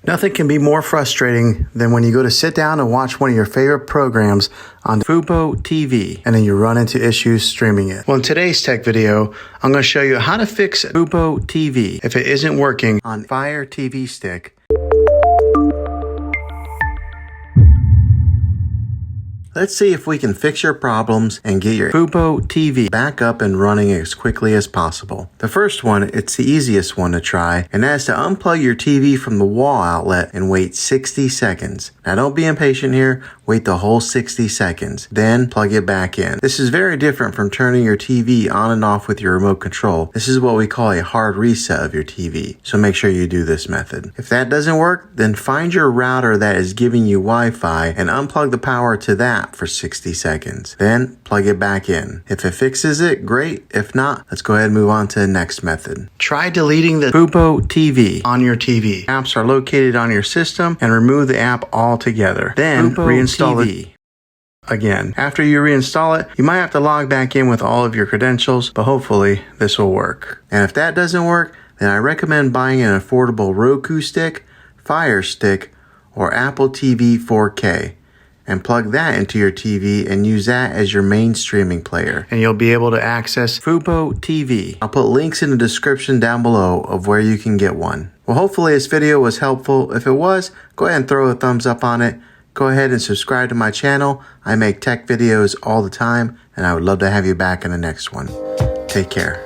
Nothing can be more frustrating than when you go to sit down and watch one of your favorite programs on FuboTV and then you run into issues streaming it. Well, in today's tech video, I'm going to show you how to fix FuboTV if it isn't working on Fire TV Stick. Let's see if we can fix your problems and get your FuboTV back up and running as quickly as possible. The first one, it's the easiest one to try, and that's to unplug your TV from the wall outlet and wait 60 seconds. Now don't be impatient here, wait the whole 60 seconds, then plug it back in. This is very different from turning your TV on and off with your remote control. This is what we call a hard reset of your TV, so make sure you do this method. If that doesn't work, then find your router that is giving you Wi-Fi and unplug the power to that for 60 seconds. Then plug it back in. If it fixes it, great. If not, let's go ahead and move on to the next method. Try deleting the FuboTV on your TV. Apps are located on your system and remove the app altogether. Then reinstall it again. After you reinstall it, you might have to log back in with all of your credentials, but hopefully this will work. And if that doesn't work, then I recommend buying an affordable Roku stick, Fire Stick, or Apple TV 4K. And plug that into your TV and use that as your main streaming player. And you'll be able to access FuboTV. I'll put links in the description down below of where you can get one. Well, hopefully this video was helpful. If it was, go ahead and throw a thumbs up on it. Go ahead and subscribe to my channel. I make tech videos all the time, and I would love to have you back in the next one. Take care.